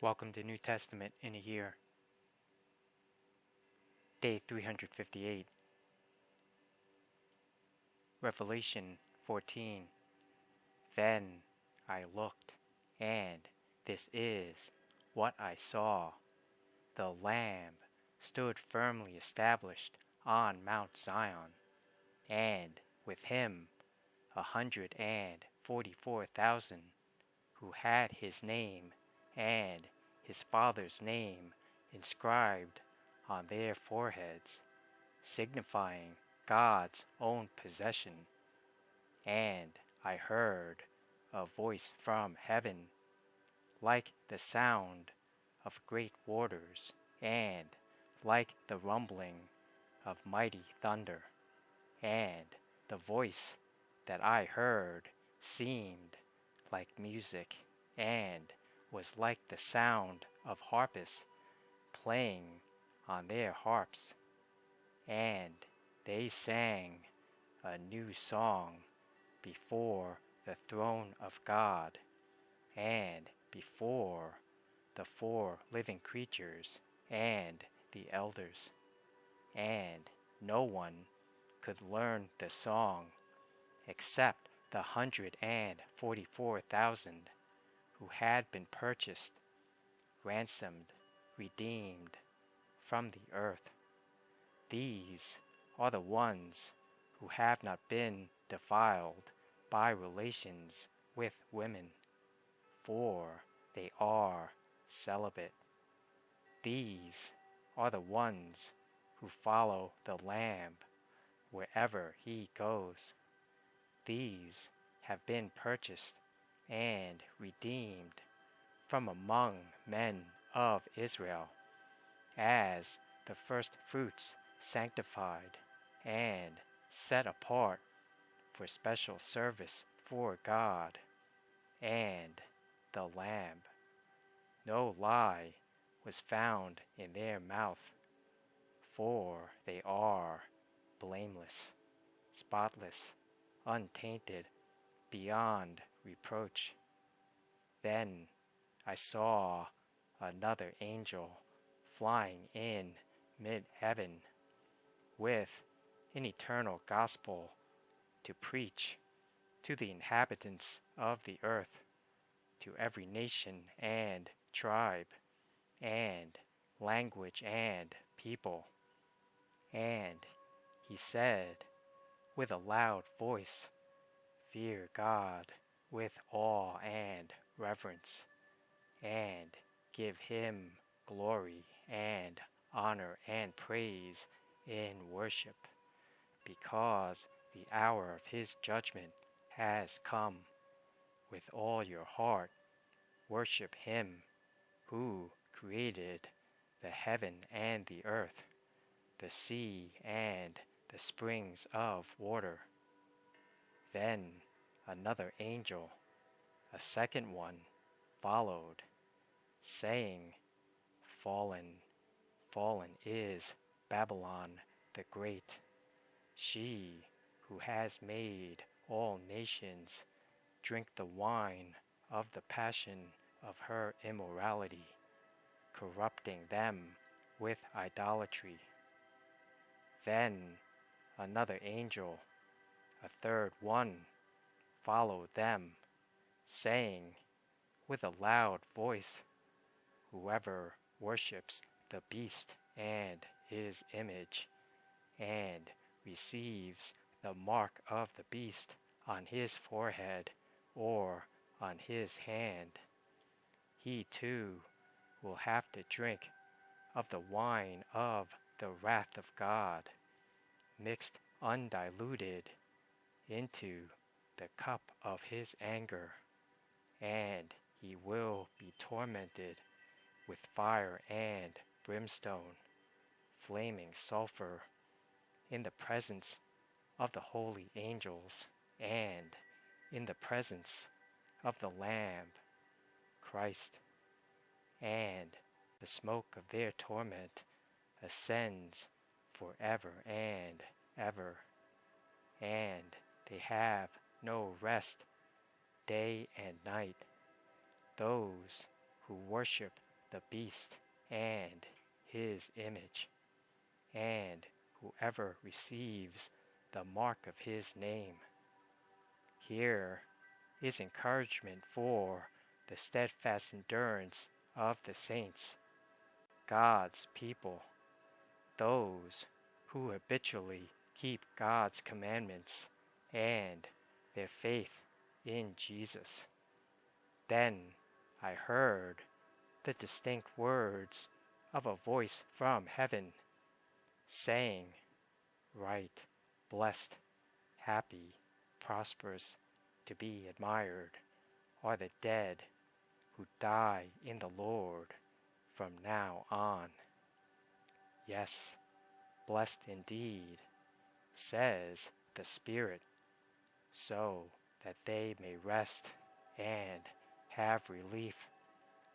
Welcome to New Testament in a Year, Day 358, Revelation 14. Then I looked, and this is what I saw. The Lamb stood firmly established on Mount Zion, and with him 144,000 who had his name and his Father's name inscribed on their foreheads, signifying God's own possession. And I heard a voice from heaven, like the sound of great waters, and like the rumbling of mighty thunder. And the voice that I heard seemed like music, and was like the sound of harpists playing on their harps. And they sang a new song before the throne of God, and before the 4 living creatures and the elders. And no one could learn the song except the 144,000 who had been purchased, ransomed, redeemed from the earth. These are the ones who have not been defiled by relations with women, for they are celibate. These are the ones who follow the Lamb wherever he goes. These have been purchased and redeemed from among men of Israel, as the first fruits sanctified and set apart for special service for God and the Lamb. No lie was found in their mouth, for they are blameless, spotless, untainted, beyond reproach. Then I saw another angel flying in mid-heaven with an eternal gospel to preach to the inhabitants of the earth, to every nation and tribe and language and people. And he said with a loud voice, "Fear God with awe and reverence, and give him glory and honor and praise in worship, because the hour of his judgment has come. With all your heart worship him who created the heaven and the earth, the sea and the springs of water." Then another angel, a second one, followed, saying, "Fallen, fallen is Babylon the Great, she who has made all nations drink the wine of the passion of her immorality, corrupting them with idolatry." Then another angel, a third one, followed them, saying with a loud voice, "Whoever worships the beast and his image, and receives the mark of the beast on his forehead or on his hand, he too will have to drink of the wine of the wrath of God, mixed undiluted into the cup of his anger, and he will be tormented with fire and brimstone, flaming sulfur, in the presence of the holy angels and in the presence of the Lamb, Christ. And the smoke of their torment ascends forever and ever, and they have no rest day and night, those who worship the beast and his image, and whoever receives the mark of his name. Here is encouragement for the steadfast endurance of the saints, God's people, those who habitually keep God's commandments and their faith in Jesus. Then I heard the distinct words of a voice from heaven, saying, "Right, blessed, happy, prosperous, to be admired are the dead who die in the Lord from now on. Yes, blessed indeed, says the Spirit, so that they may rest and have relief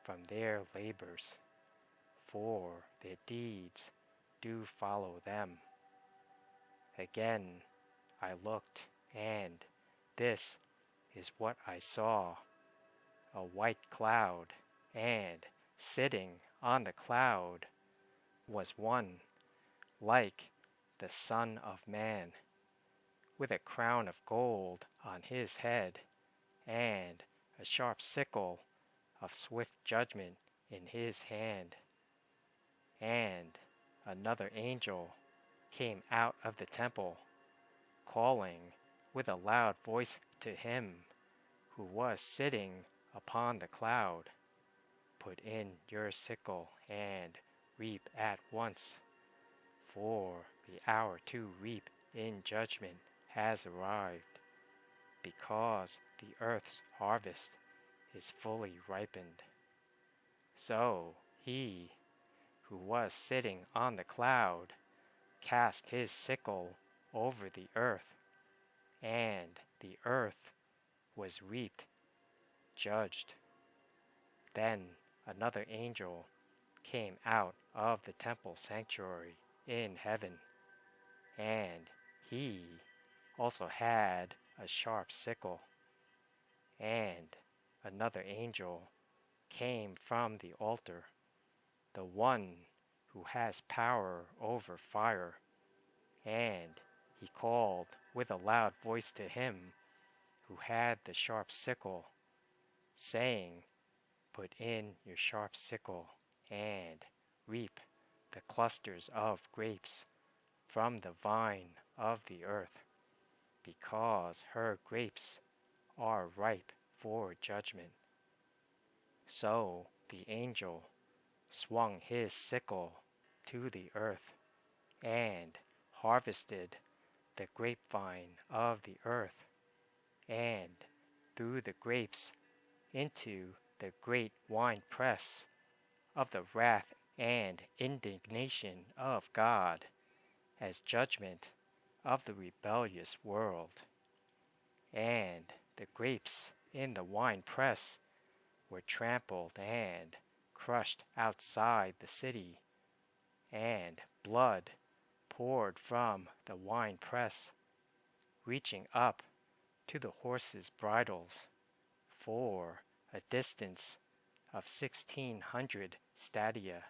from their labors, for their deeds do follow them." Again I looked, and this is what I saw: a white cloud, and sitting on the cloud was one like the Son of Man, with a crown of gold on his head, and a sharp sickle of swift judgment in his hand. And another angel came out of the temple, calling with a loud voice to him who was sitting upon the cloud, "Put in your sickle and reap at once, for the hour to reap in judgment has arrived, because the earth's harvest is fully ripened." So he who was sitting on the cloud cast his sickle over the earth, and the earth was reaped, judged. Then another angel came out of the temple sanctuary in heaven, and he also had a sharp sickle. And another angel came from the altar, the one who has power over fire, and he called with a loud voice to him who had the sharp sickle, saying, "Put in your sharp sickle and reap the clusters of grapes from the vine of the earth, because her grapes are ripe for judgment." So the angel swung his sickle to the earth and harvested the grapevine of the earth, and threw the grapes into the great winepress of the wrath and indignation of God, as judgment of the rebellious world. And the grapes in the winepress were trampled and crushed outside the city, and blood poured from the winepress, reaching up to the horses' bridles, for a distance of 1,600 stadia.